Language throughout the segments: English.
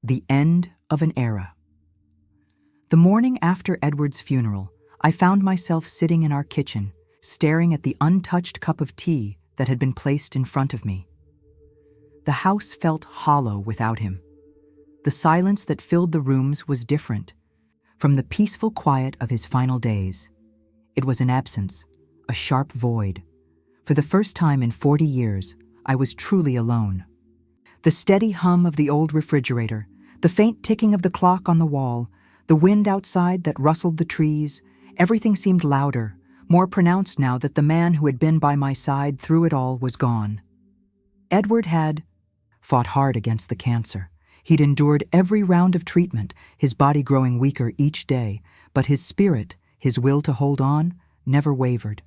The end of an era. The morning after Edward's funeral, I found myself sitting in our kitchen, staring at the untouched cup of tea that had been placed in front of me. The house felt hollow without him. The silence that filled the rooms was different from the peaceful quiet of his final days. It was an absence, a sharp void. For the first time in 40 years, I was truly alone. The steady hum of the old refrigerator, the faint ticking of the clock on the wall, the wind outside that rustled the trees, everything seemed louder, more pronounced now that the man who had been by my side through it all was gone. Edward had fought hard against the cancer. He'd endured every round of treatment, his body growing weaker each day, but his spirit, his will to hold on, never wavered.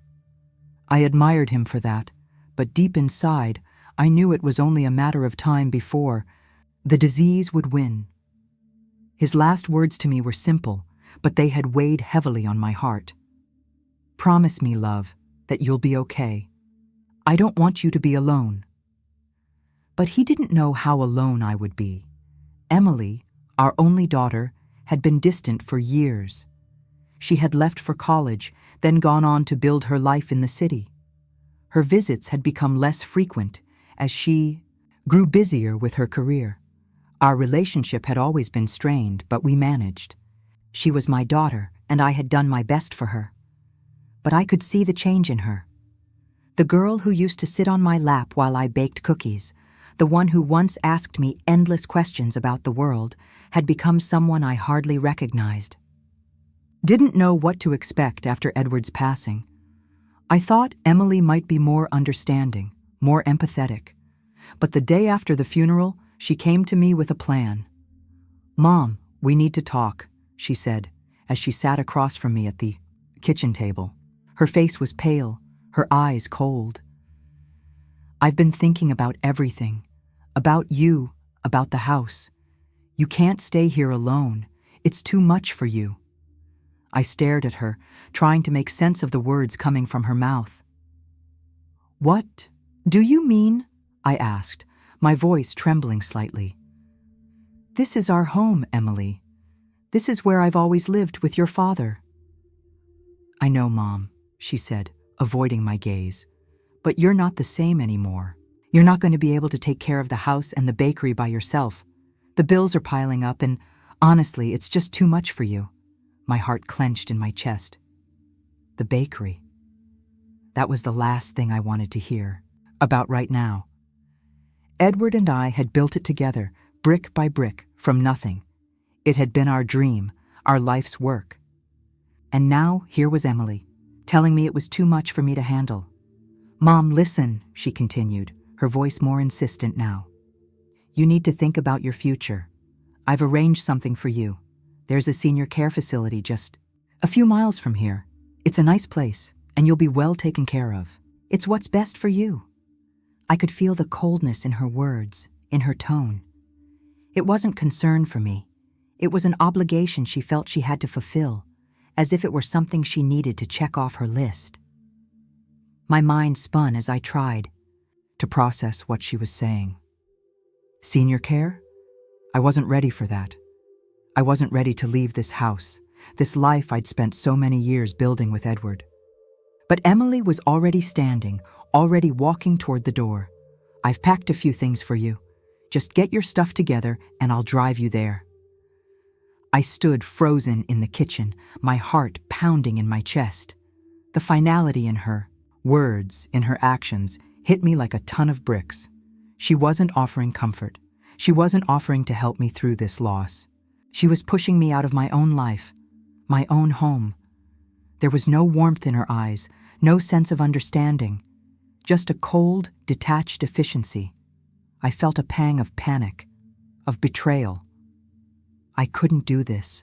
I admired him for that, but deep inside, I knew it was only a matter of time before the disease would win. His last words to me were simple, but they had weighed heavily on my heart. "Promise me, love, that you'll be okay. I don't want you to be alone." But he didn't know how alone I would be. Emily, our only daughter, had been distant for years. She had left for college, then gone on to build her life in the city. Her visits had become less frequent as she grew busier with her career. Our relationship had always been strained, but we managed. She was my daughter, and I had done my best for her. But I could see the change in her. The girl who used to sit on my lap while I baked cookies, the one who once asked me endless questions about the world, had become someone I hardly recognized. Didn't know what to expect after Edward's passing. I thought Emily might be more understanding, more empathetic. But the day after the funeral, she came to me with a plan. "Mom, we need to talk," she said, as she sat across from me at the kitchen table. Her face was pale, her eyes cold. "I've been thinking about everything. About you, about the house. You can't stay here alone. It's too much for you." I stared at her, trying to make sense of the words coming from her mouth. "What do you mean?" I asked, my voice trembling slightly. "This is our home, Emily. This is where I've always lived with your father." "I know, Mom," she said, avoiding my gaze. "But you're not the same anymore. You're not going to be able to take care of the house and the bakery by yourself. The bills are piling up, and honestly, it's just too much for you." My heart clenched in my chest. The bakery. That was the last thing I wanted to hear about right now. Edward and I had built it together, brick by brick, from nothing. It had been our dream, our life's work. And now here was Emily, telling me it was too much for me to handle. "Mom, listen," she continued, her voice more insistent now. "You need to think about your future. I've arranged something for you. There's a senior care facility just a few miles from here. It's a nice place, and you'll be well taken care of. It's what's best for you." I could feel the coldness in her words, in her tone. It wasn't concern for me. It was an obligation she felt she had to fulfill, as if it were something she needed to check off her list. My mind spun as I tried to process what she was saying. Senior care? I wasn't ready for that. I wasn't ready to leave this house, this life I'd spent so many years building with Edward. But Emily was already standing, already walking toward the door. "I've packed a few things for you. Just get your stuff together and I'll drive you there." I stood frozen in the kitchen, my heart pounding in my chest. The finality in her words, in her actions, hit me like a ton of bricks. She wasn't offering comfort. She wasn't offering to help me through this loss. She was pushing me out of my own life, my own home. There was no warmth in her eyes, no sense of understanding. Just a cold, detached efficiency. I felt a pang of panic, of betrayal. I couldn't do this.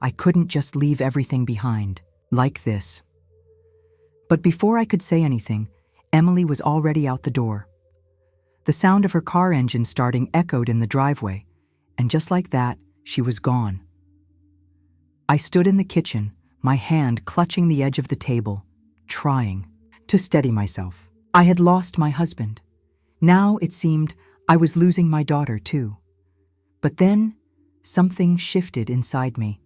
I couldn't just leave everything behind, like this. But before I could say anything, Emily was already out the door. The sound of her car engine starting echoed in the driveway, and just like that, she was gone. I stood in the kitchen, my hand clutching the edge of the table, trying to steady myself. I had lost my husband. Now, it seemed, I was losing my daughter, too. But then, something shifted inside me.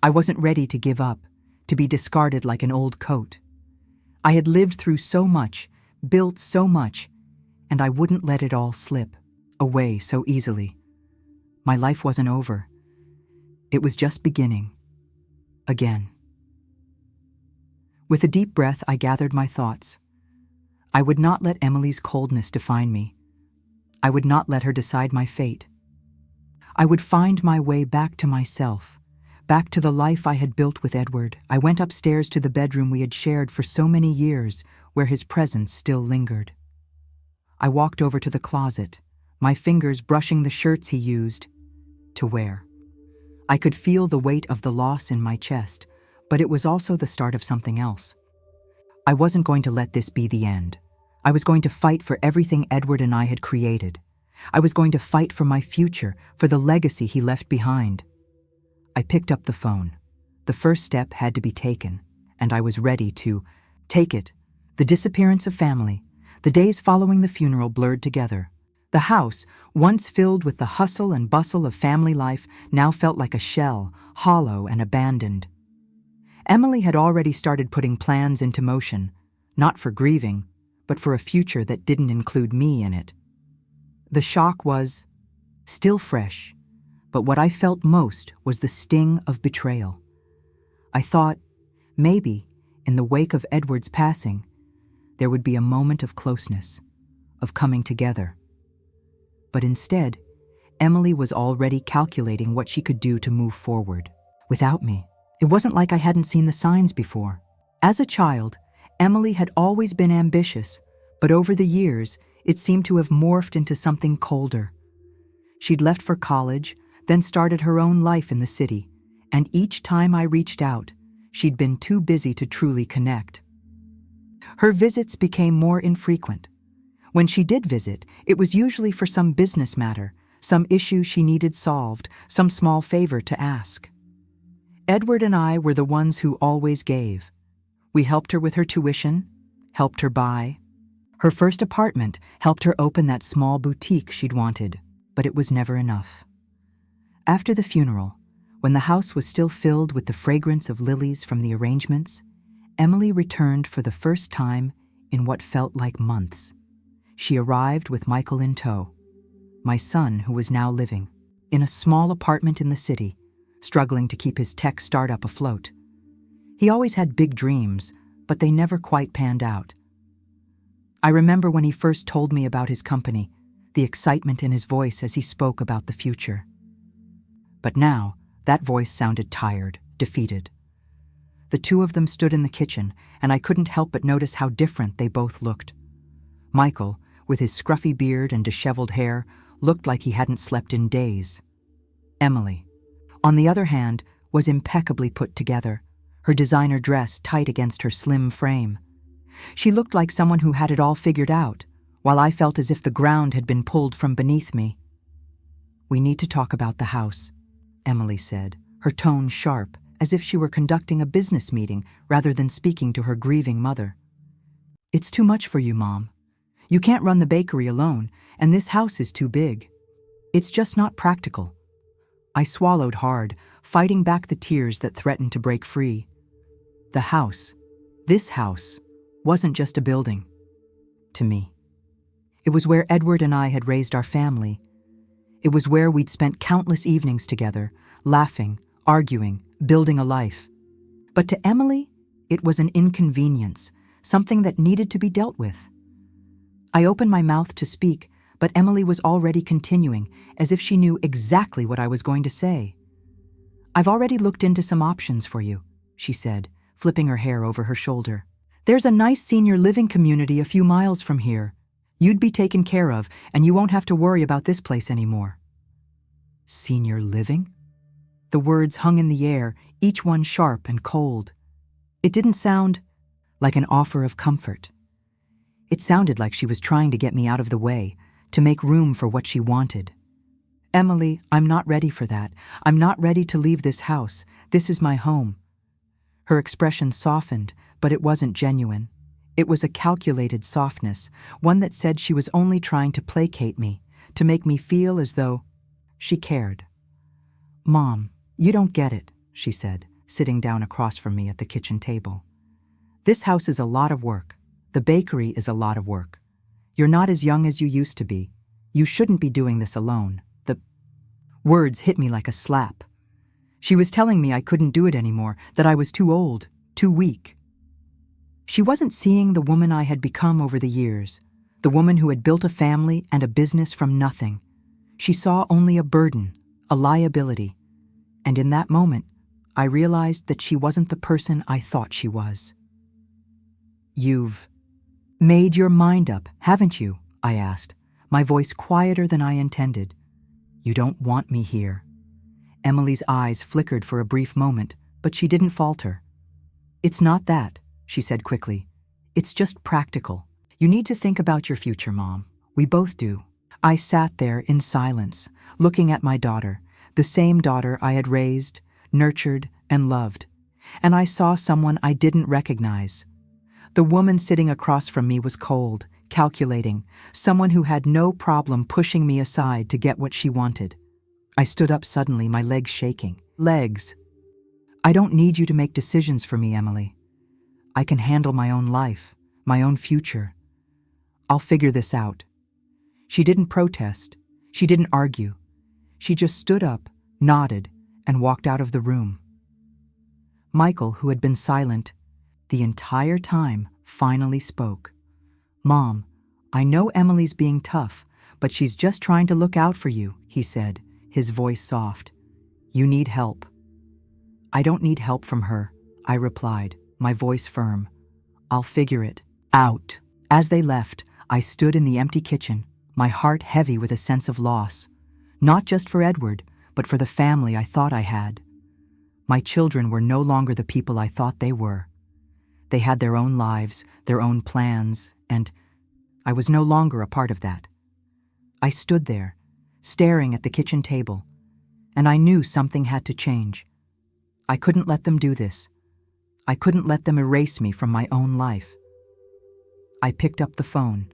I wasn't ready to give up, to be discarded like an old coat. I had lived through so much, built so much, and I wouldn't let it all slip away so easily. My life wasn't over. It was just beginning. Again. With a deep breath, I gathered my thoughts. I would not let Emily's coldness define me. I would not let her decide my fate. I would find my way back to myself, back to the life I had built with Edward. I went upstairs to the bedroom we had shared for so many years, where his presence still lingered. I walked over to the closet, my fingers brushing the shirts he used to wear. I could feel the weight of the loss in my chest, but it was also the start of something else. I wasn't going to let this be the end. I was going to fight for everything Edward and I had created. I was going to fight for my future, for the legacy he left behind. I picked up the phone. The first step had to be taken, and I was ready to take it. The disappearance of family, the days following the funeral blurred together. The house, once filled with the hustle and bustle of family life, now felt like a shell, hollow and abandoned. Emily had already started putting plans into motion, not for grieving, but for a future that didn't include me in it. The shock was still fresh, but what I felt most was the sting of betrayal. I thought, maybe, in the wake of Edward's passing, there would be a moment of closeness, of coming together. But instead, Emily was already calculating what she could do to move forward. Without me, it wasn't like I hadn't seen the signs before. As a child, Emily had always been ambitious, but over the years, it seemed to have morphed into something colder. She'd left for college, then started her own life in the city, and each time I reached out, she'd been too busy to truly connect. Her visits became more infrequent. When she did visit, it was usually for some business matter, some issue she needed solved, some small favor to ask. Edward and I were the ones who always gave. We helped her with her tuition, helped her buy. Her first apartment helped her open that small boutique she'd wanted, but it was never enough. After the funeral, when the house was still filled with the fragrance of lilies from the arrangements, Emily returned for the first time in what felt like months. She arrived with Michael in tow, my son who was now living in a small apartment in the city, struggling to keep his tech startup afloat. He always had big dreams, but they never quite panned out. I remember when he first told me about his company, the excitement in his voice as he spoke about the future. But now, that voice sounded tired, defeated. The two of them stood in the kitchen, and I couldn't help but notice how different they both looked. Michael, with his scruffy beard and disheveled hair, looked like he hadn't slept in days. Emily, on the other hand, was impeccably put together, her designer dress tight against her slim frame. She looked like someone who had it all figured out, while I felt as if the ground had been pulled from beneath me. "We need to talk about the house," Emily said, her tone sharp, as if she were conducting a business meeting rather than speaking to her grieving mother. "It's too much for you, Mom. You can't run the bakery alone, and this house is too big. It's just not practical." I swallowed hard, fighting back the tears that threatened to break free. The house, this house, wasn't just a building. To me. It was where Edward and I had raised our family. It was where we'd spent countless evenings together, laughing, arguing, building a life. But to Emily, it was an inconvenience, something that needed to be dealt with. I opened my mouth to speak, but Emily was already continuing, as if she knew exactly what I was going to say. "I've already looked into some options for you," she said, flipping her hair over her shoulder. "There's a nice senior living community a few miles from here. You'd be taken care of, and you won't have to worry about this place anymore." Senior living? The words hung in the air, each one sharp and cold. It didn't sound like an offer of comfort. It sounded like she was trying to get me out of the way, to make room for what she wanted. "Emily, I'm not ready for that. I'm not ready to leave this house. This is my home." Her expression softened, but it wasn't genuine. It was a calculated softness, one that said she was only trying to placate me, to make me feel as though she cared. "Mom, you don't get it," she said, sitting down across from me at the kitchen table. "This house is a lot of work. The bakery is a lot of work. You're not as young as you used to be. You shouldn't be doing this alone." The words hit me like a slap. She was telling me I couldn't do it anymore, that I was too old, too weak. She wasn't seeing the woman I had become over the years, the woman who had built a family and a business from nothing. She saw only a burden, a liability. And in that moment, I realized that she wasn't the person I thought she was. "You've made your mind up, haven't you?" I asked, my voice quieter than I intended. "You don't want me here." Emily's eyes flickered for a brief moment, but she didn't falter. "It's not that," she said quickly. "It's just practical. You need to think about your future, Mom. We both do." I sat there in silence, looking at my daughter, the same daughter I had raised, nurtured, and loved. And I saw someone I didn't recognize. The woman sitting across from me was cold, calculating, someone who had no problem pushing me aside to get what she wanted. I stood up suddenly, my legs shaking. "Legs. I don't need you to make decisions for me, Emily. I can handle my own life, my own future. I'll figure this out." She didn't protest. She didn't argue. She just stood up, nodded, and walked out of the room. Michael, who had been silent the entire time, finally spoke. "Mom, I know Emily's being tough, but she's just trying to look out for you," he said, his voice soft. "You need help." "I don't need help from her," I replied, my voice firm. "I'll figure it out." As they left, I stood in the empty kitchen, my heart heavy with a sense of loss, not just for Edward, but for the family I thought I had. My children were no longer the people I thought they were. They had their own lives, their own plans, and I was no longer a part of that. I stood there, staring at the kitchen table, and I knew something had to change. I couldn't let them do this. I couldn't let them erase me from my own life. I picked up the phone.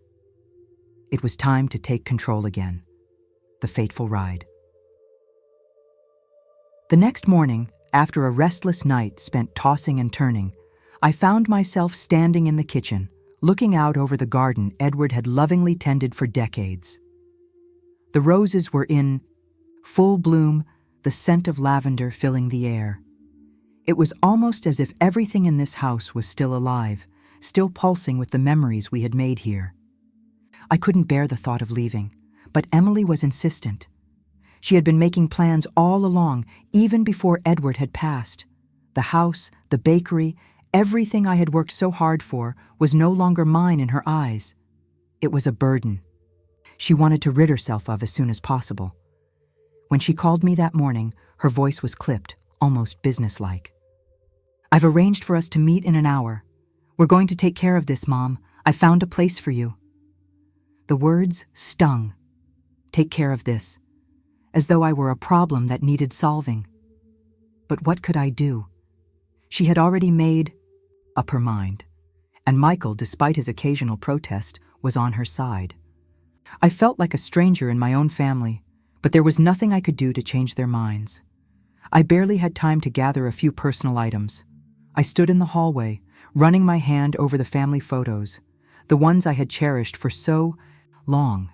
It was time to take control again. The fateful ride. The next morning, after a restless night spent tossing and turning, I found myself standing in the kitchen, looking out over the garden Edward had lovingly tended for decades. The roses were in full bloom, the scent of lavender filling the air. It was almost as if everything in this house was still alive, still pulsing with the memories we had made here. I couldn't bear the thought of leaving, but Emily was insistent. She had been making plans all along, even before Edward had passed. The house, the bakery, everything I had worked so hard for was no longer mine in her eyes. It was a burden she wanted to rid herself of as soon as possible. When she called me that morning, her voice was clipped, almost businesslike. "I've arranged for us to meet in an hour. We're going to take care of this, Mom. I found a place for you." The words stung. Take care of this, as though I were a problem that needed solving. But what could I do? She had already made up her mind, and Michael, despite his occasional protest, was on her side. I felt like a stranger in my own family, but there was nothing I could do to change their minds. I barely had time to gather a few personal items. I stood in the hallway, running my hand over the family photos, the ones I had cherished for so long.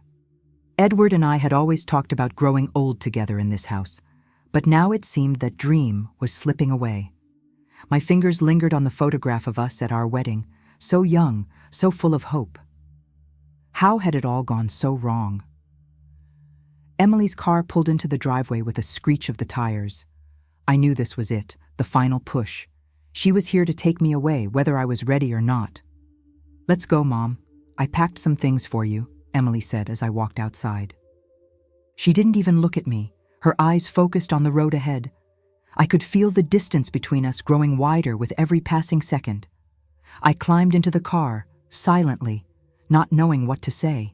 Edward and I had always talked about growing old together in this house, but now it seemed that dream was slipping away. My fingers lingered on the photograph of us at our wedding, so young, so full of hope. How had it all gone so wrong? Emily's car pulled into the driveway with a screech of the tires. I knew this was it, the final push. She was here to take me away, whether I was ready or not. "Let's go, Mom. I packed some things for you," Emily said as I walked outside. She didn't even look at me, her eyes focused on the road ahead. I could feel the distance between us growing wider with every passing second. I climbed into the car, silently, not knowing what to say.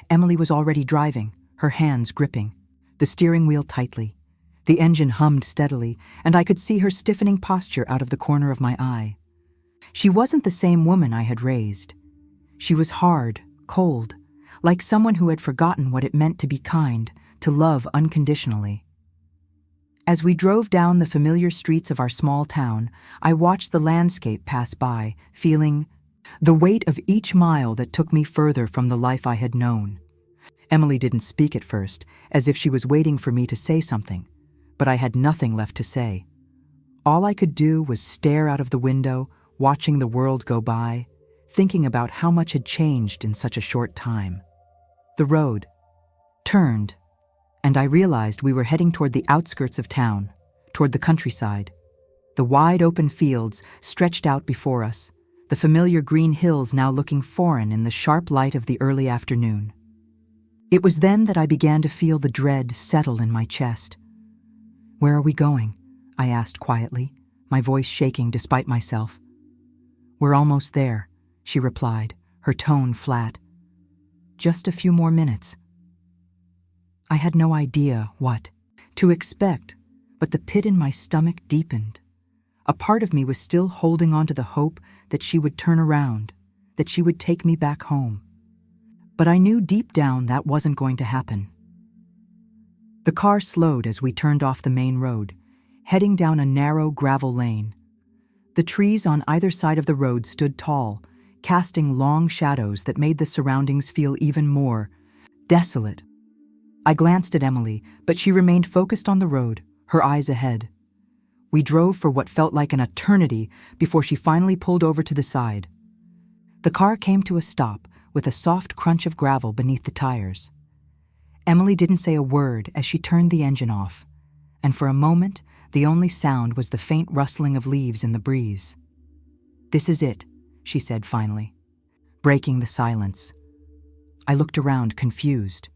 Emily was already driving, her hands gripping, the steering wheel tightly. The engine hummed steadily, and I could see her stiffening posture out of the corner of my eye. She wasn't the same woman I had raised. She was hard, cold, like someone who had forgotten what it meant to be kind, to love unconditionally. As we drove down the familiar streets of our small town, I watched the landscape pass by, feeling the weight of each mile that took me further from the life I had known. Emily didn't speak at first, as if she was waiting for me to say something, but I had nothing left to say. All I could do was stare out of the window, watching the world go by, thinking about how much had changed in such a short time. The road turned, and I realized we were heading toward the outskirts of town, toward the countryside. The wide open fields stretched out before us, the familiar green hills now looking foreign in the sharp light of the early afternoon. It was then that I began to feel the dread settle in my chest. "Where are we going?" I asked quietly, my voice shaking despite myself. "We're almost there," she replied, her tone flat. "Just a few more minutes." I had no idea what to expect, but the pit in my stomach deepened. A part of me was still holding on to the hope that she would turn around, that she would take me back home. But I knew deep down that wasn't going to happen. The car slowed as we turned off the main road, heading down a narrow gravel lane. The trees on either side of the road stood tall, casting long shadows that made the surroundings feel even more desolate. I glanced at Emily, but she remained focused on the road, her eyes ahead. We drove for what felt like an eternity before she finally pulled over to the side. The car came to a stop with a soft crunch of gravel beneath the tires. Emily didn't say a word as she turned the engine off, and for a moment, the only sound was the faint rustling of leaves in the breeze. "This is it," she said finally, breaking the silence. I looked around, confused.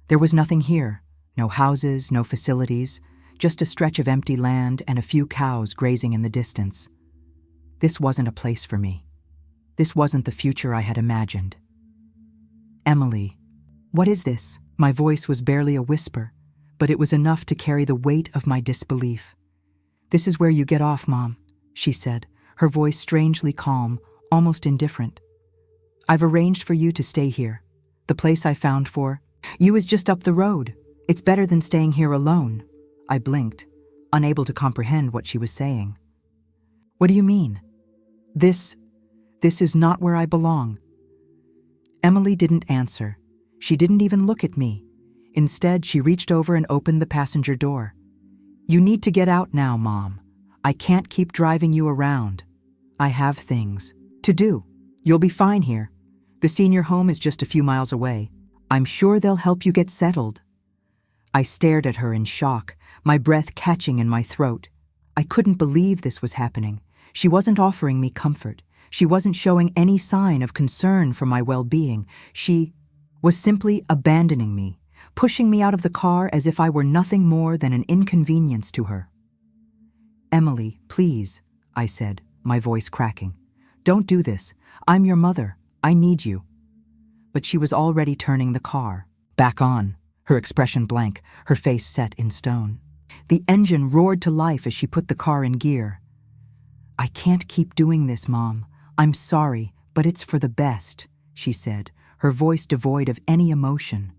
There was nothing here, no houses, no facilities, just a stretch of empty land and a few cows grazing in the distance. This wasn't a place for me. This wasn't the future I had imagined. "Emily, what is this?" My voice was barely a whisper, but it was enough to carry the weight of my disbelief. "This is where you get off, Mom," she said, her voice strangely calm, almost indifferent. "I've arranged for you to stay here. The place I found for you is just up the road. It's better than staying here alone." I blinked, unable to comprehend what she was saying. "What do you mean? This is not where I belong." Emily didn't answer. She didn't even look at me. Instead, she reached over and opened the passenger door. "You need to get out now, Mom. I can't keep driving you around. I have things to do. You'll be fine here. The senior home is just a few miles away. I'm sure they'll help you get settled." I stared at her in shock, my breath catching in my throat. I couldn't believe this was happening. She wasn't offering me comfort. She wasn't showing any sign of concern for my well-being. She was simply abandoning me, pushing me out of the car as if I were nothing more than an inconvenience to her. "Emily, please," I said, my voice cracking. "Don't do this. I'm your mother. I need you." But she was already turning the car back on, her expression blank, her face set in stone. The engine roared to life as she put the car in gear. "I can't keep doing this, Mom. I'm sorry, but it's for the best," she said, her voice devoid of any emotion.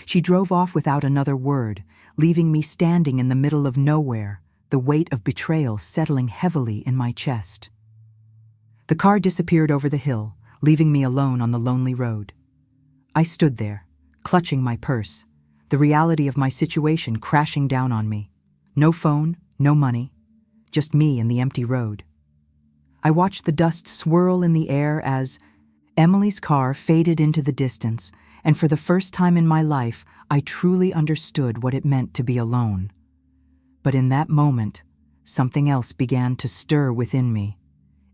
She drove off without another word, leaving me standing in the middle of nowhere, the weight of betrayal settling heavily in my chest. The car disappeared over the hill, leaving me alone on the lonely road. I stood there, clutching my purse, the reality of my situation crashing down on me. No phone, no money, just me and the empty road. I watched the dust swirl in the air as Emily's car faded into the distance, and for the first time in my life, I truly understood what it meant to be alone. But in that moment, something else began to stir within me.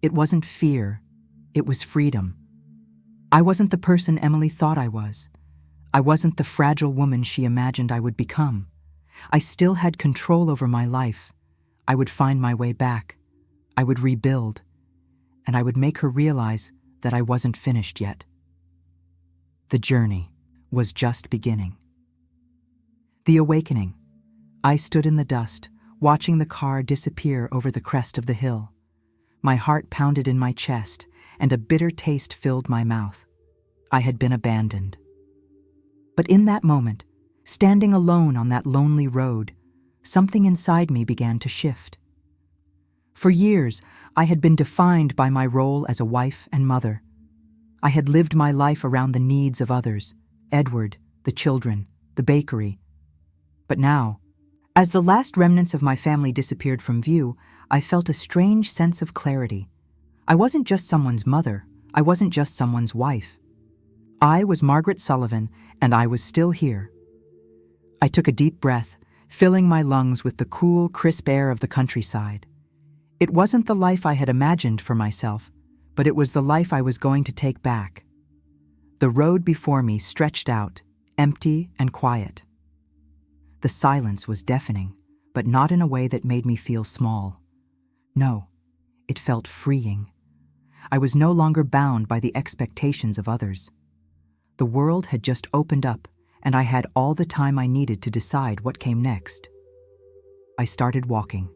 It wasn't fear, it was freedom. I wasn't the person Emily thought I was. I wasn't the fragile woman she imagined I would become. I still had control over my life. I would find my way back. I would rebuild. And I would make her realize that I wasn't finished yet. The journey was just beginning. The awakening. I stood in the dust, watching the car disappear over the crest of the hill. My heart pounded in my chest, and a bitter taste filled my mouth. I had been abandoned. But in that moment, standing alone on that lonely road, something inside me began to shift. For years, I had been defined by my role as a wife and mother. I had lived my life around the needs of others, Edward, the children, the bakery. But now, as the last remnants of my family disappeared from view, I felt a strange sense of clarity. I wasn't just someone's mother. I wasn't just someone's wife. I was Margaret Sullivan, and I was still here. I took a deep breath, filling my lungs with the cool, crisp air of the countryside. It wasn't the life I had imagined for myself, but it was the life I was going to take back. The road before me stretched out, empty and quiet. The silence was deafening, but not in a way that made me feel small. No, it felt freeing. I was no longer bound by the expectations of others. The world had just opened up, and I had all the time I needed to decide what came next. I started walking.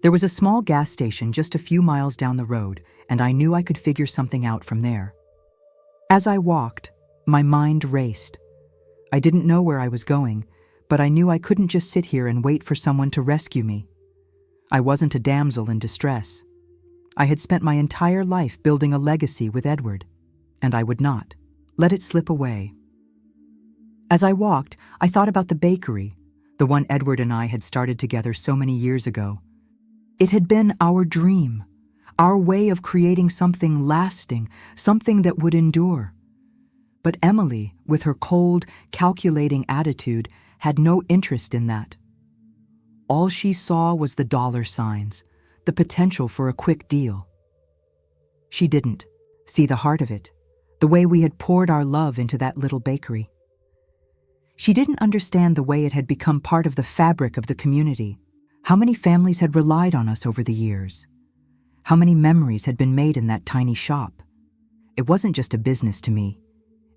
There was a small gas station just a few miles down the road, and I knew I could figure something out from there. As I walked, my mind raced. I didn't know where I was going, but I knew I couldn't just sit here and wait for someone to rescue me. I wasn't a damsel in distress. I had spent my entire life building a legacy with Edward, and I would not let it slip away. As I walked, I thought about the bakery, the one Edward and I had started together so many years ago. It had been our dream, our way of creating something lasting, something that would endure. But Emily, with her cold, calculating attitude, had no interest in that. All she saw was the dollar signs, the potential for a quick deal. She didn't see the heart of it, the way we had poured our love into that little bakery. She didn't understand the way it had become part of the fabric of the community, how many families had relied on us over the years, how many memories had been made in that tiny shop. It wasn't just a business to me.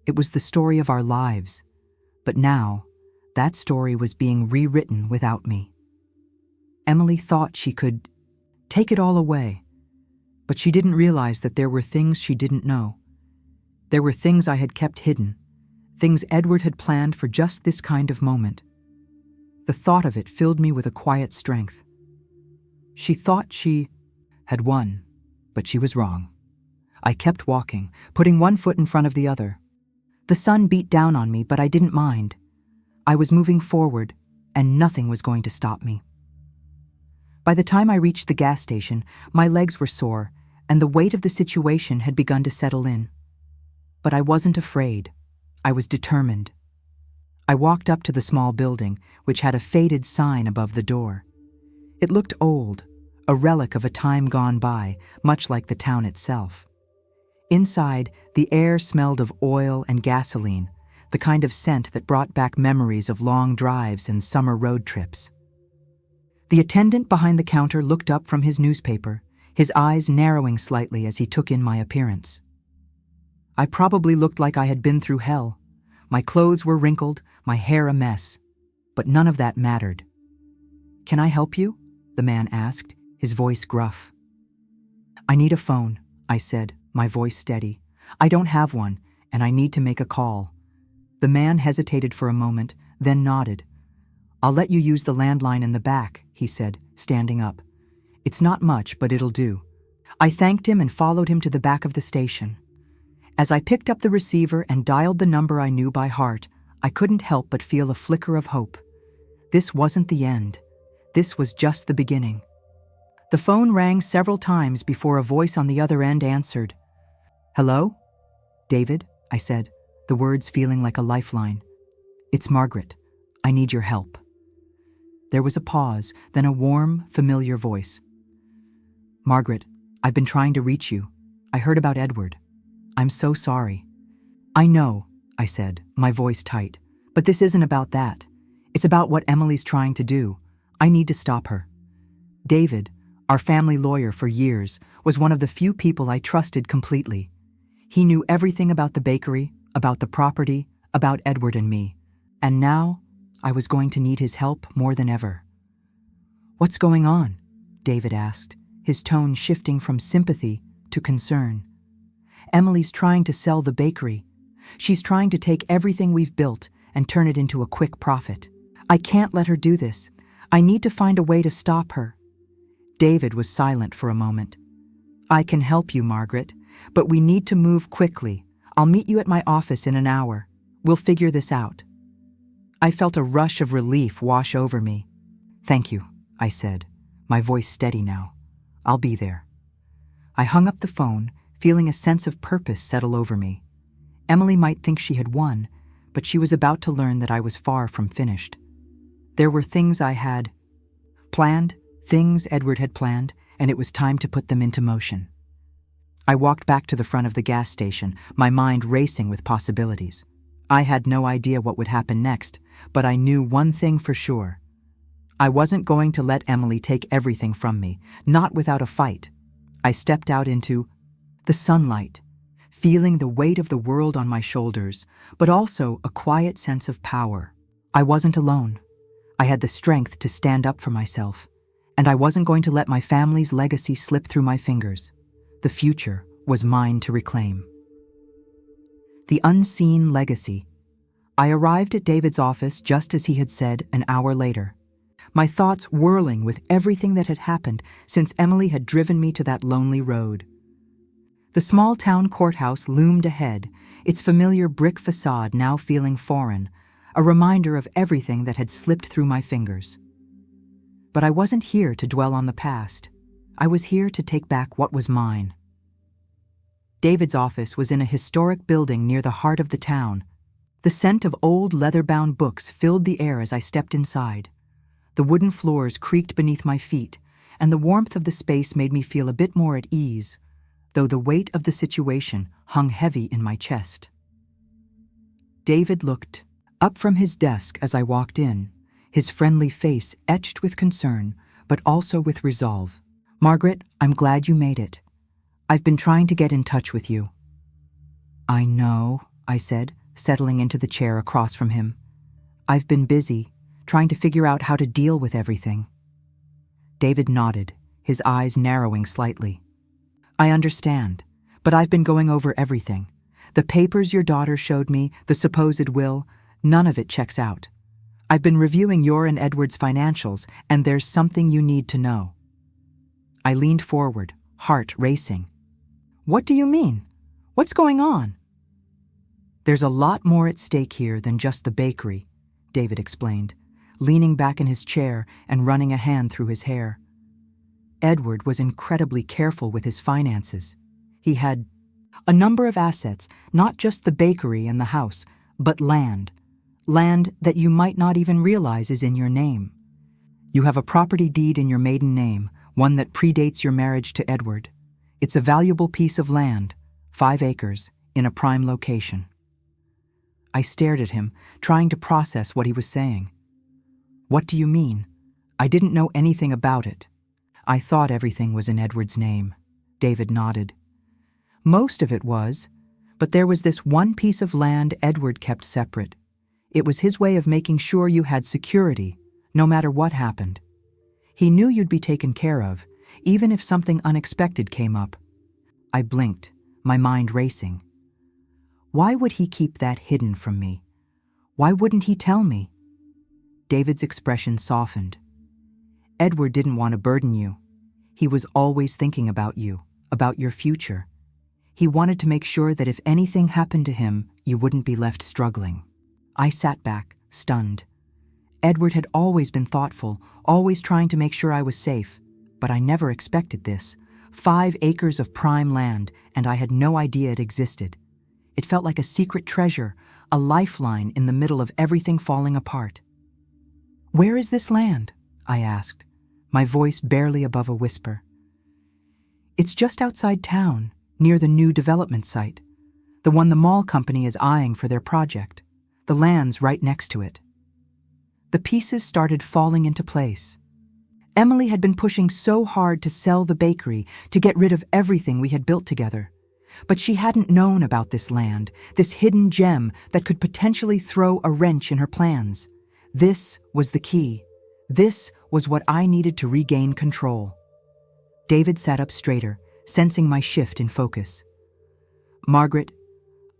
It was the story of our lives. But now, that story was being rewritten without me. Emily thought she could take it all away, but she didn't realize that there were things she didn't know. There were things I had kept hidden, things Edward had planned for just this kind of moment. The thought of it filled me with a quiet strength. She thought she had won, but she was wrong. I kept walking, putting one foot in front of the other. The sun beat down on me, but I didn't mind. I was moving forward, and nothing was going to stop me. By the time I reached the gas station, my legs were sore, and the weight of the situation had begun to settle in. But I wasn't afraid. I was determined. I walked up to the small building, which had a faded sign above the door. It looked old, a relic of a time gone by, much like the town itself. Inside, the air smelled of oil and gasoline, the kind of scent that brought back memories of long drives and summer road trips. The attendant behind the counter looked up from his newspaper, his eyes narrowing slightly as he took in my appearance. I probably looked like I had been through hell. My clothes were wrinkled, my hair a mess, but none of that mattered. "Can I help you?" the man asked, his voice gruff. "I need a phone," I said, my voice steady. "I don't have one, and I need to make a call." The man hesitated for a moment, then nodded. "I'll let you use the landline in the back," he said, standing up. "It's not much, but it'll do." I thanked him and followed him to the back of the station. As I picked up the receiver and dialed the number I knew by heart, I couldn't help but feel a flicker of hope. This wasn't the end. This was just the beginning. The phone rang several times before a voice on the other end answered. "Hello? David," I said, the words feeling like a lifeline. "It's Margaret. I need your help." There was a pause, then a warm, familiar voice. "Margaret, I've been trying to reach you. I heard about Edward. I'm so sorry." "I know," I said, my voice tight, "but this isn't about that. It's about what Emily's trying to do. I need to stop her." David, our family lawyer for years, was one of the few people I trusted completely. He knew everything about the bakery, about the property, about Edward and me. And now, I was going to need his help more than ever. "What's going on?" David asked, his tone shifting from sympathy to concern. "Emily's trying to sell the bakery. She's trying to take everything we've built and turn it into a quick profit. I can't let her do this. I need to find a way to stop her. David was silent for a moment. I can help you, Margaret, but we need to move quickly. I'll meet you at my office in an hour. We'll figure this out. I felt a rush of relief wash over me. Thank you, I said, my voice steady now. I'll be there. I hung up the phone, feeling a sense of purpose settle over me. Emily might think she had won, but she was about to learn that I was far from finished. There were things I had planned, things Edward had planned, and it was time to put them into motion. I walked back to the front of the gas station, my mind racing with possibilities. I had no idea what would happen next, but I knew one thing for sure. I wasn't going to let Emily take everything from me, not without a fight. I stepped out into the sunlight, feeling the weight of the world on my shoulders, but also a quiet sense of power. I wasn't alone. I had the strength to stand up for myself, and I wasn't going to let my family's legacy slip through my fingers. The future was mine to reclaim. The unseen legacy. I arrived at David's office just as he had said an hour later, my thoughts whirling with everything that had happened since Emily had driven me to that lonely road. The small-town courthouse loomed ahead, its familiar brick facade now feeling foreign, a reminder of everything that had slipped through my fingers. But I wasn't here to dwell on the past. I was here to take back what was mine. David's office was in a historic building near the heart of the town. The scent of old leather-bound books filled the air as I stepped inside. The wooden floors creaked beneath my feet, and the warmth of the space made me feel a bit more at ease, though the weight of the situation hung heavy in my chest. David looked up from his desk as I walked in, his friendly face etched with concern, but also with resolve. Margaret, I'm glad you made it. I've been trying to get in touch with you. I know, I said, settling into the chair across from him. I've been busy, trying to figure out how to deal with everything. David nodded, his eyes narrowing slightly. I understand, but I've been going over everything. The papers your daughter showed me, the supposed will, none of it checks out. I've been reviewing your and Edward's financials, and there's something you need to know. I leaned forward, heart racing. What do you mean? What's going on? There's a lot more at stake here than just the bakery, David explained, leaning back in his chair and running a hand through his hair. Edward was incredibly careful with his finances. He had a number of assets, not just the bakery and the house, but land that you might not even realize is in your name. You have a property deed in your maiden name, one that predates your marriage to Edward. It's a valuable piece of land, 5 acres, in a prime location. I stared at him, trying to process what he was saying. What do you mean? I didn't know anything about it. I thought everything was in Edward's name. David nodded. Most of it was, but there was this one piece of land Edward kept separate. It was his way of making sure you had security, no matter what happened. He knew you'd be taken care of, even if something unexpected came up. I blinked, my mind racing. Why would he keep that hidden from me? Why wouldn't he tell me? David's expression softened. Edward didn't want to burden you. He was always thinking about you, about your future. He wanted to make sure that if anything happened to him, you wouldn't be left struggling. I sat back, stunned. Edward had always been thoughtful, always trying to make sure I was safe, but I never expected this. 5 acres of prime land, and I had no idea it existed. It felt like a secret treasure, a lifeline in the middle of everything falling apart. Where is this land? I asked, my voice barely above a whisper. It's just outside town, near the new development site, the one the mall company is eyeing for their project. The land's right next to it. The pieces started falling into place. Emily had been pushing so hard to sell the bakery, to get rid of everything we had built together. But she hadn't known about this land, this hidden gem that could potentially throw a wrench in her plans. This was the key. This was what I needed to regain control. David sat up straighter, sensing my shift in focus. Margaret,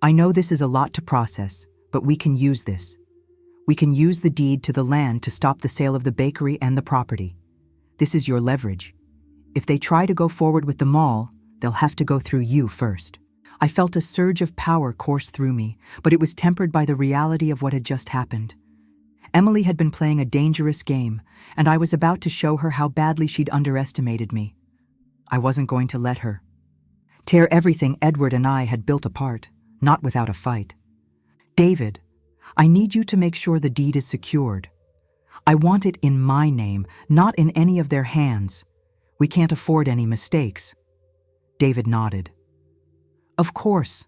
I know this is a lot to process, but we can use this. We can use the deed to the land to stop the sale of the bakery and the property. This is your leverage. If they try to go forward with the mall, they'll have to go through you first." I felt a surge of power course through me, but it was tempered by the reality of what had just happened. Emily had been playing a dangerous game, and I was about to show her how badly she'd underestimated me. I wasn't going to let her tear everything Edward and I had built apart, not without a fight. "David, I need you to make sure the deed is secured. I want it in my name, not in any of their hands. We can't afford any mistakes." David nodded. "Of course.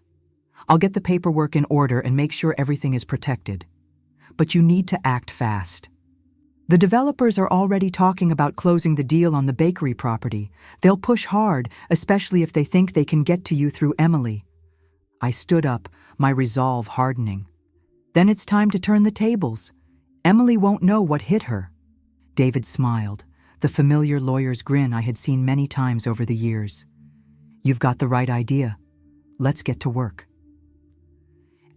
I'll get the paperwork in order and make sure everything is protected. But you need to act fast. The developers are already talking about closing the deal on the bakery property. They'll push hard, especially if they think they can get to you through Emily." I stood up, my resolve hardening. "Then it's time to turn the tables. Emily won't know what hit her." David smiled, the familiar lawyer's grin I had seen many times over the years. "You've got the right idea. Let's get to work."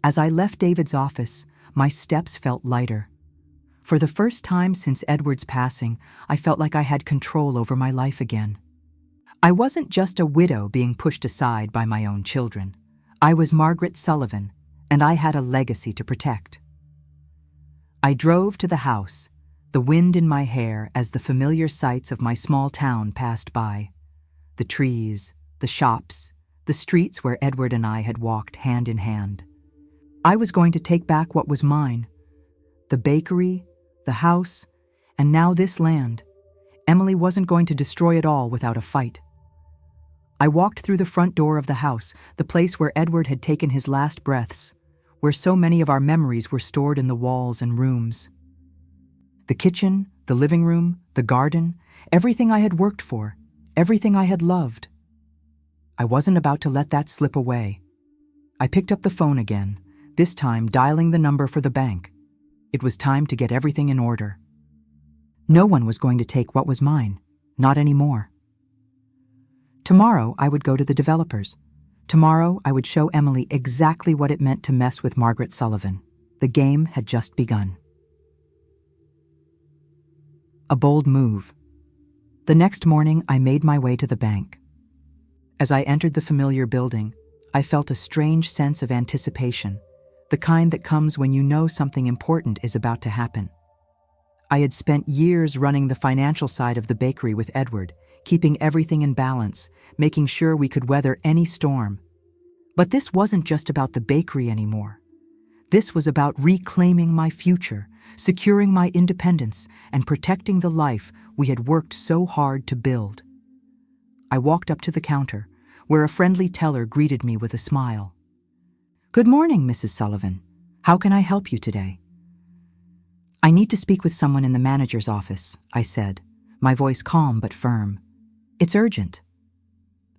As I left David's office, my steps felt lighter. For the first time since Edward's passing, I felt like I had control over my life again. I wasn't just a widow being pushed aside by my own children. I was Margaret Sullivan, and I had a legacy to protect. I drove to the house, the wind in my hair as the familiar sights of my small town passed by. The trees, the shops, the streets where Edward and I had walked hand in hand. I was going to take back what was mine. The bakery, the house, and now this land. Emily wasn't going to destroy it all without a fight. I walked through the front door of the house, the place where Edward had taken his last breaths, where so many of our memories were stored in the walls and rooms. The kitchen, the living room, the garden, everything I had worked for, everything I had loved. I wasn't about to let that slip away. I picked up the phone again, this time dialing the number for the bank. It was time to get everything in order. No one was going to take what was mine, not anymore. Tomorrow I would go to the developers. Tomorrow I would show Emily exactly what it meant to mess with Margaret Sullivan. The game had just begun. A bold move. The next morning I made my way to the bank. As I entered the familiar building, I felt a strange sense of anticipation, the kind that comes when you know something important is about to happen. I had spent years running the financial side of the bakery with Edward, keeping everything in balance, making sure we could weather any storm. But this wasn't just about the bakery anymore. This was about reclaiming my future, securing my independence, and protecting the life we had worked so hard to build. I walked up to the counter, where a friendly teller greeted me with a smile. "Good morning, Mrs. Sullivan. How can I help you today?" "I need to speak with someone in the manager's office," I said, my voice calm but firm. "It's urgent."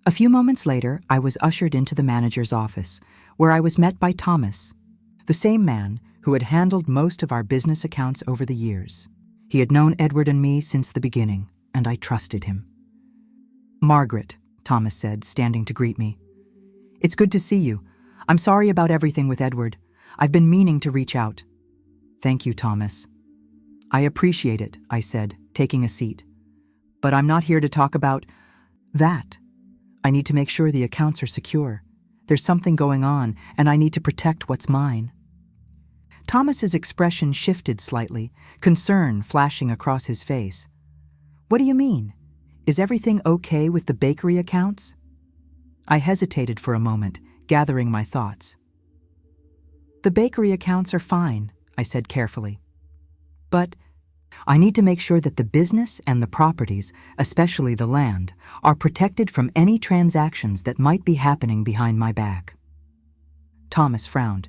A few moments later, I was ushered into the manager's office, where I was met by Thomas, the same man who had handled most of our business accounts over the years. He had known Edward and me since the beginning, and I trusted him. "Margaret," Thomas said, standing to greet me. "It's good to see you. I'm sorry about everything with Edward. I've been meaning to reach out." "Thank you, Thomas." "I appreciate it," I said, taking a seat. "But I'm not here to talk about that. I need to make sure the accounts are secure. There's something going on, and I need to protect what's mine." Thomas's expression shifted slightly, concern flashing across his face. "What do you mean? Is everything okay with the bakery accounts?" I hesitated for a moment, gathering my thoughts. "The bakery accounts are fine," I said carefully. "But I need to make sure that the business and the properties, especially the land, are protected from any transactions that might be happening behind my back." Thomas frowned.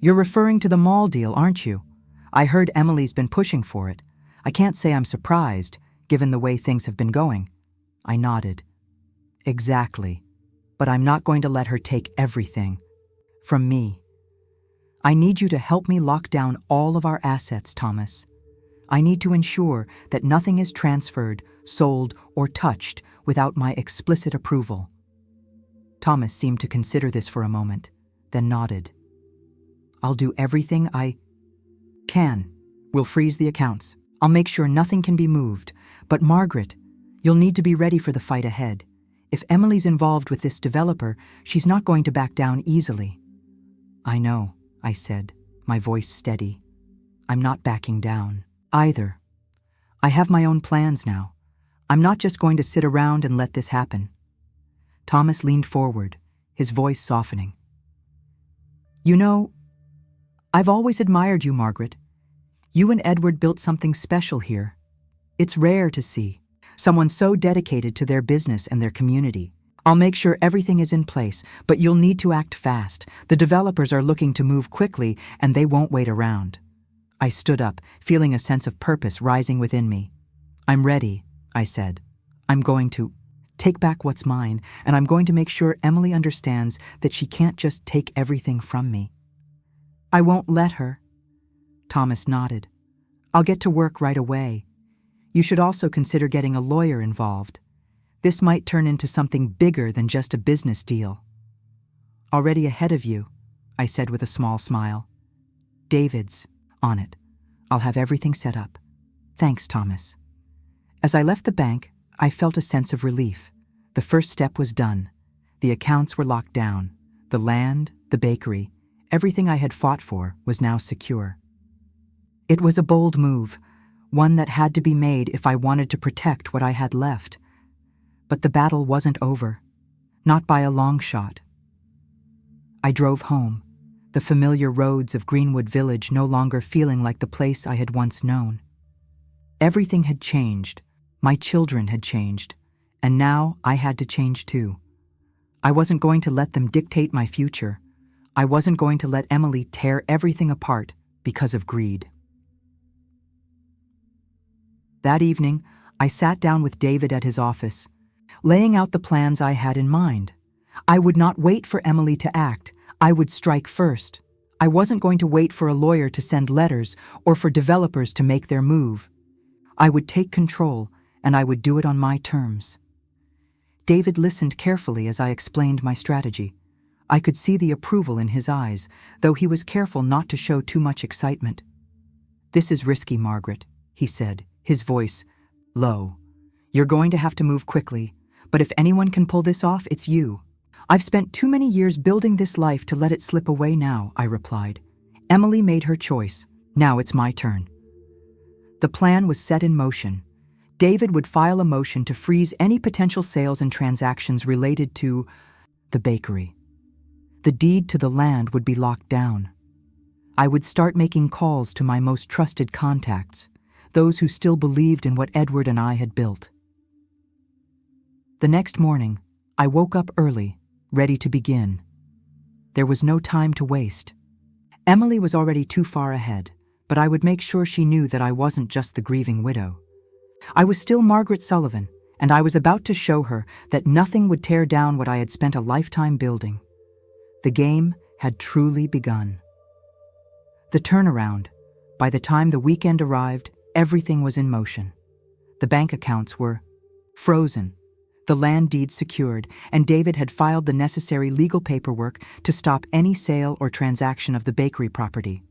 "You're referring to the mall deal, aren't you? I heard Emily's been pushing for it. I can't say I'm surprised, given the way things have been going." I nodded. "Exactly. But I'm not going to let her take everything from me. I need you to help me lock down all of our assets, Thomas. I need to ensure that nothing is transferred, sold, or touched without my explicit approval." Thomas seemed to consider this for a moment, then nodded. "I'll do everything Can. We'll freeze the accounts. I'll make sure nothing can be moved. But Margaret, you'll need to be ready for the fight ahead. If Emily's involved with this developer, she's not going to back down easily. I know, I said, my voice steady. I'm not backing down. Either. I have my own plans now. I'm not just going to sit around and let this happen. Thomas leaned forward, his voice softening. You know, I've always admired you, Margaret. You and Edward built something special here. It's rare to see someone so dedicated to their business and their community. I'll make sure everything is in place, but you'll need to act fast. The developers are looking to move quickly, and they won't wait around. I stood up, feeling a sense of purpose rising within me. I'm ready, I said. I'm going to take back what's mine, and I'm going to make sure Emily understands that she can't just take everything from me. I won't let her. Thomas nodded. I'll get to work right away. You should also consider getting a lawyer involved. This might turn into something bigger than just a business deal. Already ahead of you, I said with a small smile. David's on it. I'll have everything set up. Thanks, Thomas. As I left the bank, I felt a sense of relief. The first step was done. The accounts were locked down. The land, the bakery, everything I had fought for was now secure. It was a bold move, one that had to be made if I wanted to protect what I had left. But the battle wasn't over, not by a long shot. I drove home, the familiar roads of Greenwood Village no longer feeling like the place I had once known. Everything had changed. My children had changed, and now I had to change too. I wasn't going to let them dictate my future. I wasn't going to let Emily tear everything apart because of greed. That evening, I sat down with David at his office, laying out the plans I had in mind. I would not wait for Emily to act. I would strike first. I wasn't going to wait for a lawyer to send letters or for developers to make their move. I would take control, and I would do it on my terms. David listened carefully as I explained my strategy. I could see the approval in his eyes, though he was careful not to show too much excitement. This is risky, Margaret, he said, his voice low. You're going to have to move quickly, but if anyone can pull this off, it's you. I've spent too many years building this life to let it slip away now, I replied. Emily made her choice. Now it's my turn. The plan was set in motion. David would file a motion to freeze any potential sales and transactions related to the bakery. The deed to the land would be locked down. I would start making calls to my most trusted contacts, those who still believed in what Edward and I had built. The next morning, I woke up early, ready to begin. There was no time to waste. Emily was already too far ahead, but I would make sure she knew that I wasn't just the grieving widow. I was still Margaret Sullivan, and I was about to show her that nothing would tear down what I had spent a lifetime building. The game had truly begun. The turnaround. By the time the weekend arrived, everything was in motion. The bank accounts were frozen, the land deed secured, and David had filed the necessary legal paperwork to stop any sale or transaction of the bakery property.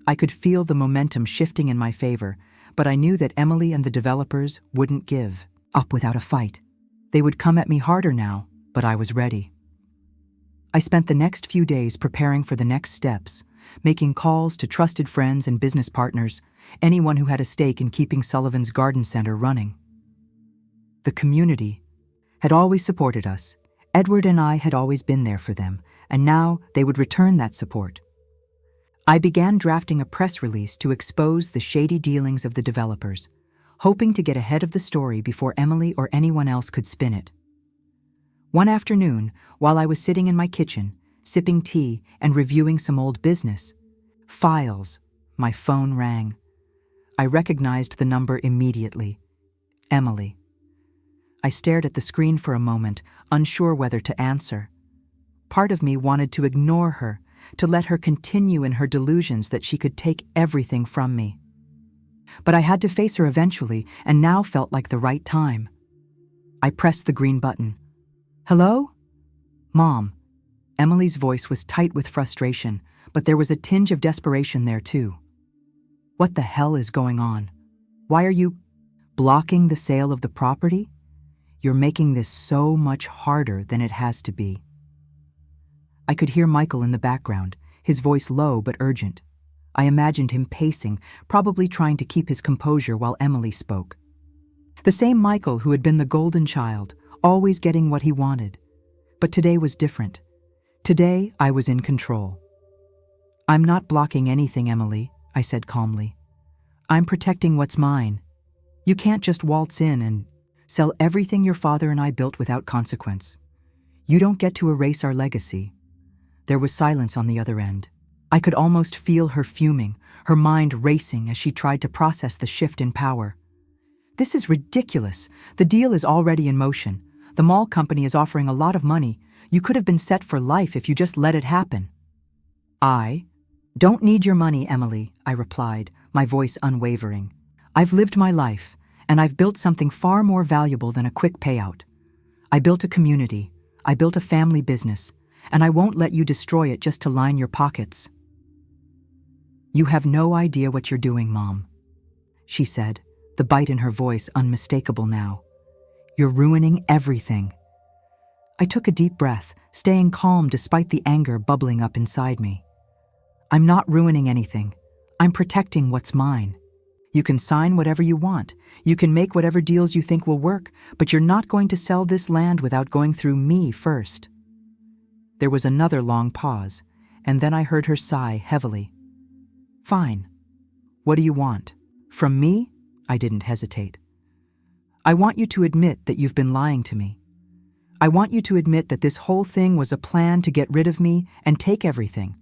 I could feel the momentum shifting in my favor, but I knew that Emily and the developers wouldn't give up without a fight. They would come at me harder now, but I was ready. I spent the next few days preparing for the next steps, making calls to trusted friends and business partners, anyone who had a stake in keeping Sullivan's Garden Center running. The community had always supported us. Edward and I had always been there for them, and now they would return that support. I began drafting a press release to expose the shady dealings of the developers, hoping to get ahead of the story before Emily or anyone else could spin it. One afternoon, while I was sitting in my kitchen, sipping tea and reviewing some old business files, my phone rang. I recognized the number immediately. Emily. I stared at the screen for a moment, unsure whether to answer. Part of me wanted to ignore her, to let her continue in her delusions that she could take everything from me. But I had to face her eventually, and now felt like the right time. I pressed the green button. Hello? Mom. Emily's voice was tight with frustration, but there was a tinge of desperation there too. What the hell is going on? Why are you blocking the sale of the property? You're making this so much harder than it has to be. I could hear Michael in the background, his voice low but urgent. I imagined him pacing, probably trying to keep his composure while Emily spoke. The same Michael who had been the golden child, always getting what he wanted. But today was different. Today, I was in control. I'm not blocking anything, Emily, I said calmly. I'm protecting what's mine. You can't just waltz in and sell everything your father and I built without consequence. You don't get to erase our legacy. There was silence on the other end. I could almost feel her fuming, her mind racing as she tried to process the shift in power. This is ridiculous. The deal is already in motion. The mall company is offering a lot of money. You could have been set for life if you just let it happen. I don't need your money, Emily, I replied, my voice unwavering. I've lived my life, and I've built something far more valuable than a quick payout. I built a community. I built a family business, and I won't let you destroy it just to line your pockets. You have no idea what you're doing, Mom, she said, the bite in her voice unmistakable now. You're ruining everything. I took a deep breath, staying calm despite the anger bubbling up inside me. I'm not ruining anything. I'm protecting what's mine. You can sign whatever you want. You can make whatever deals you think will work, but you're not going to sell this land without going through me first. There was another long pause, and then I heard her sigh heavily. Fine. What do you want? From me? I didn't hesitate. I want you to admit that you've been lying to me. I want you to admit that this whole thing was a plan to get rid of me and take everything.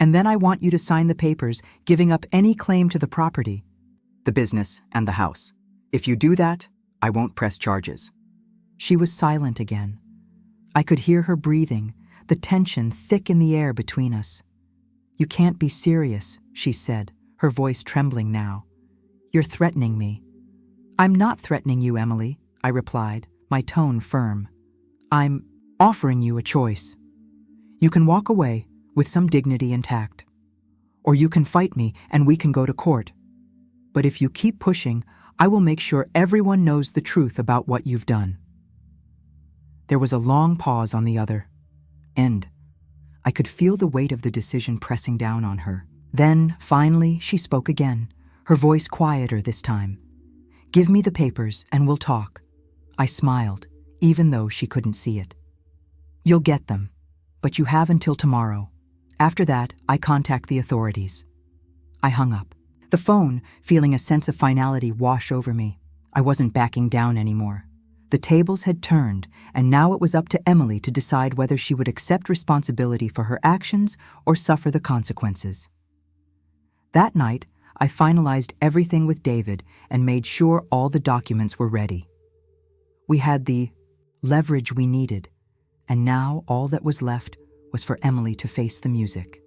And then I want you to sign the papers giving up any claim to the property, the business, and the house. If you do that, I won't press charges. She was silent again. I could hear her breathing, the tension thick in the air between us. You can't be serious, she said, her voice trembling now. You're threatening me. I'm not threatening you, Emily, I replied, my tone firm. I'm offering you a choice. You can walk away with some dignity intact. Or you can fight me and we can go to court. But if you keep pushing, I will make sure everyone knows the truth about what you've done. There was a long pause on the other end. I could feel the weight of the decision pressing down on her. Then, finally, she spoke again, her voice quieter this time. Give me the papers and we'll talk. I smiled, even though she couldn't see it. You'll get them, but you have until tomorrow. After that, I contact the authorities. I hung up. The phone, feeling a sense of finality wash over me. I wasn't backing down anymore. The tables had turned, and now it was up to Emily to decide whether she would accept responsibility for her actions or suffer the consequences. That night, I finalized everything with David and made sure all the documents were ready. We had the leverage we needed, and now all that was left was for Emily to face the music.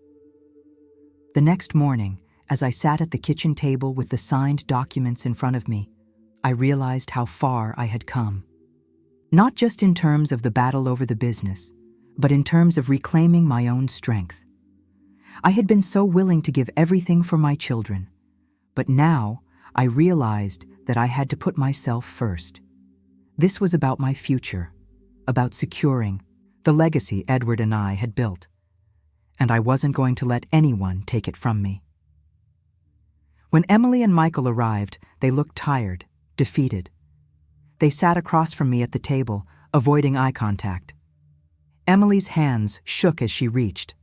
The next morning, as I sat at the kitchen table with the signed documents in front of me, I realized how far I had come. Not just in terms of the battle over the business, but in terms of reclaiming my own strength. I had been so willing to give everything for my children, but now I realized that I had to put myself first. This was about my future, about securing the legacy Edward and I had built, and I wasn't going to let anyone take it from me. When Emily and Michael arrived, they looked tired, defeated. They sat across from me at the table, avoiding eye contact. Emily's hands shook as she reached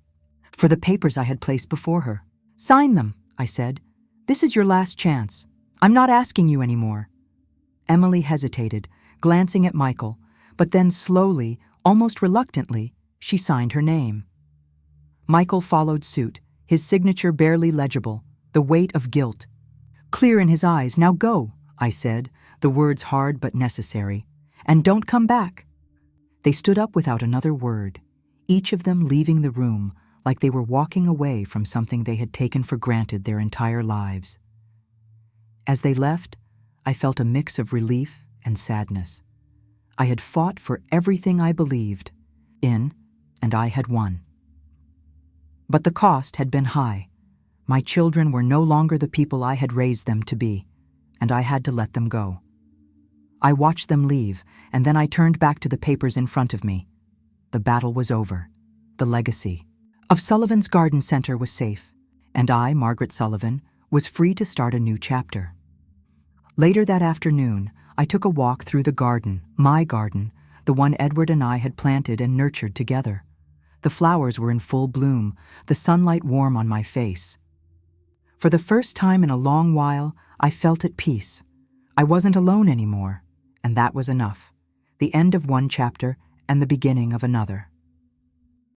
for the papers I had placed before her. Sign them, I said. This is your last chance. I'm not asking you anymore. Emily hesitated, glancing at Michael, but then slowly, almost reluctantly, she signed her name. Michael followed suit, his signature barely legible, the weight of guilt. Clear in his eyes, now go, I said, the words hard but necessary, and don't come back. They stood up without another word, each of them leaving the room like they were walking away from something they had taken for granted their entire lives. As they left, I felt a mix of relief and sadness. I had fought for everything I believed in, and I had won. But the cost had been high. My children were no longer the people I had raised them to be, and I had to let them go. I watched them leave, and then I turned back to the papers in front of me. The battle was over. The legacy of Sullivan's Garden Center was safe, and I, Margaret Sullivan, was free to start a new chapter. Later that afternoon, I took a walk through the garden, my garden, the one Edward and I had planted and nurtured together. The flowers were in full bloom, the sunlight warm on my face. For the first time in a long while, I felt at peace. I wasn't alone anymore, and that was enough. The end of one chapter and the beginning of another.